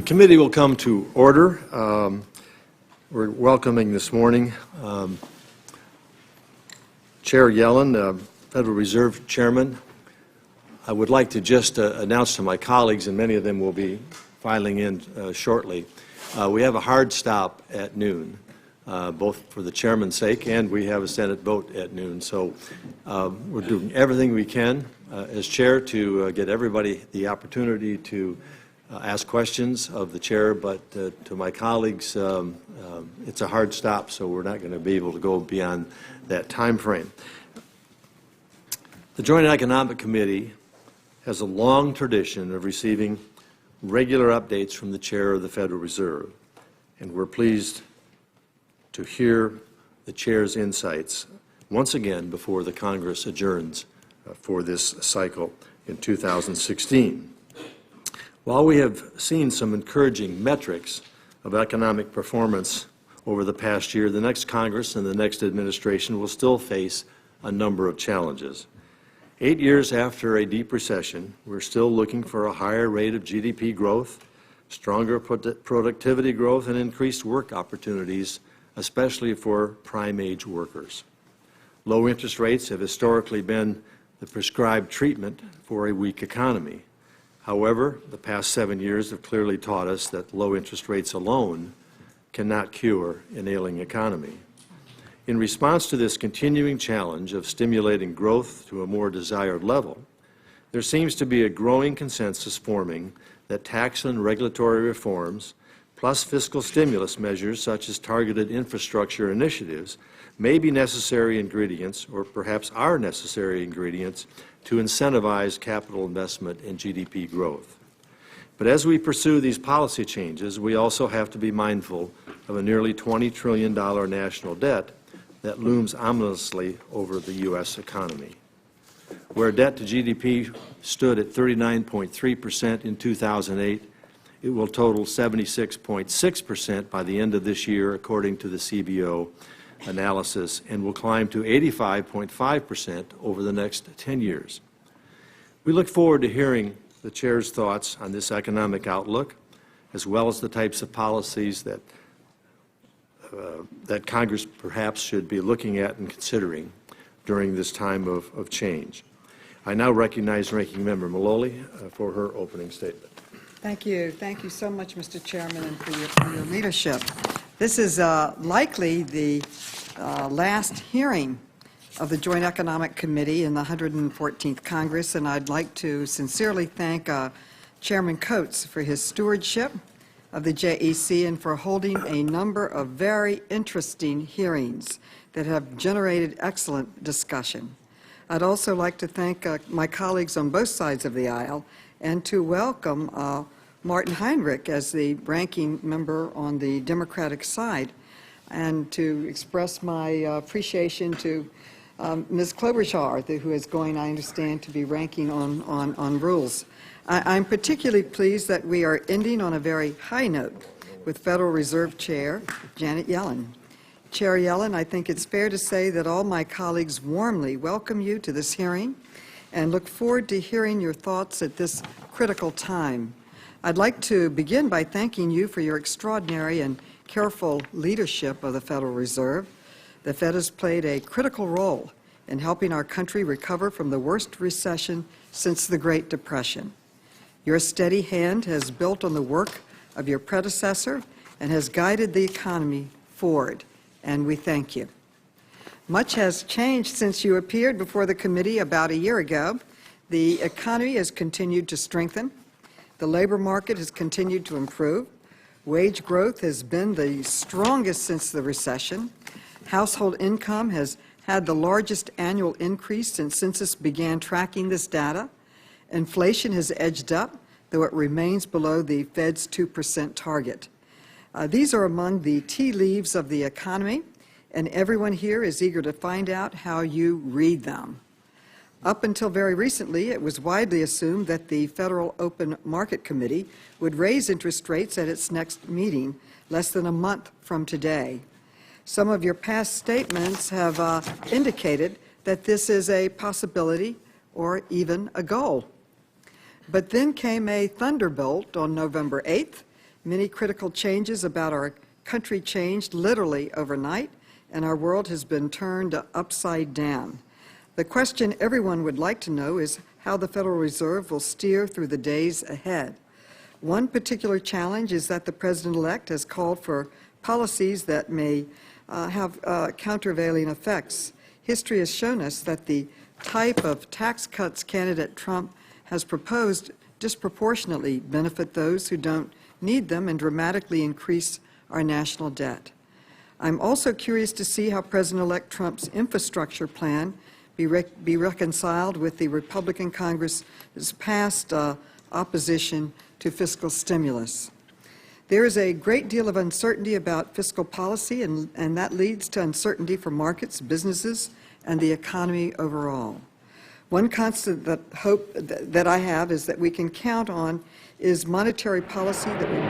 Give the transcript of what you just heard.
committee will come to order. We're welcoming this morning Chair Yellen, Federal Reserve Chairman. I would like to just announce to my colleagues, and many of them will be filing in shortly, we have a hard stop at noon, both for the chairman's sake and we have a Senate vote at noon. So we're doing everything we can as chair to get everybody the opportunity to ask questions of the chair, but to my colleagues, it's a hard stop, so we're not going to be able to go beyond that time frame. The Joint Economic Committee has a long tradition of receiving regular updates from the chair of the Federal Reserve, and we're pleased to hear the chair's insights once again before the Congress adjourns for this cycle in 2016. While we have seen some encouraging metrics of economic performance over the past year, the next Congress and the next administration will still face a number of challenges. 8 years after a deep recession, we're still looking for a higher rate of GDP growth, stronger productivity growth, and increased work opportunities, especially for prime-age workers. Low interest rates have historically been the prescribed treatment for a weak economy. However, the past 7 years have clearly taught us that low interest rates alone cannot cure an ailing economy. In response to this continuing challenge of stimulating growth to a more desired level, there seems to be a growing consensus forming that tax and regulatory reforms, plus fiscal stimulus measures such as targeted infrastructure initiatives, may be necessary ingredients, or perhaps are necessary ingredients, to incentivize capital investment and GDP growth. But as we pursue these policy changes, we also have to be mindful of a nearly $20 trillion national debt that looms ominously over the U.S. economy. Where debt to GDP stood at 39.3% in 2008, it will total 76.6% by the end of this year, according to the CBO analysis, and will climb to 85.5% over the next 10 years. We look forward to hearing the Chair's thoughts on this economic outlook, as well as the types of policies that Congress perhaps should be looking at and considering during this time of change. I now recognize Ranking Member Maloney for her opening statement. Thank you. Thank you so much, Mr. Chairman, and for your leadership. This is likely the last hearing of the Joint Economic Committee in the 114th Congress, and I'd like to sincerely thank Chairman Coates for his stewardship of the JEC and for holding a number of very interesting hearings that have generated excellent discussion. I'd also like to thank my colleagues on both sides of the aisle and to welcome Martin Heinrich as the ranking member on the Democratic side, and to express my appreciation to Ms. Klobuchar, who is going, I understand, to be ranking on rules. I'm particularly pleased that we are ending on a very high note with Federal Reserve Chair Janet Yellen. Chair Yellen, I think it's fair to say that all my colleagues warmly welcome you to this hearing and look forward to hearing your thoughts at this critical time. I'd like to begin by thanking you for your extraordinary and careful leadership of the Federal Reserve. The Fed has played a critical role in helping our country recover from the worst recession since the Great Depression. Your steady hand has built on the work of your predecessor and has guided the economy forward, and we thank you. Much has changed since you appeared before the committee about a year ago. The economy has continued to strengthen. The labor market has continued to improve. Wage growth has been the strongest since the recession. Household income has had the largest annual increase since census began tracking this data. Inflation has edged up, though it remains below the Fed's 2% target. These are among the tea leaves of the economy, and everyone here is eager to find out how you read them. Up until very recently, it was widely assumed that the Federal Open Market Committee would raise interest rates at its next meeting less than a month from today. Some of your past statements have indicated that this is a possibility or even a goal. But then came a thunderbolt on November 8th Many critical changes about our country changed literally overnight, and our world has been turned upside down. The question everyone would like to know is how the Federal Reserve will steer through the days ahead. One particular challenge is that the President-elect has called for policies that may have countervailing effects. History has shown us that the type of tax cuts candidate Trump has proposed disproportionately benefit those who don't need them and dramatically increase our national debt. I'm also curious to see how President-elect Trump's infrastructure plan be reconciled with the Republican Congress's past opposition to fiscal stimulus. There is a great deal of uncertainty about fiscal policy, and that leads to uncertainty for markets, businesses, and the economy overall. One constant that I have is that we can count on is monetary policy that will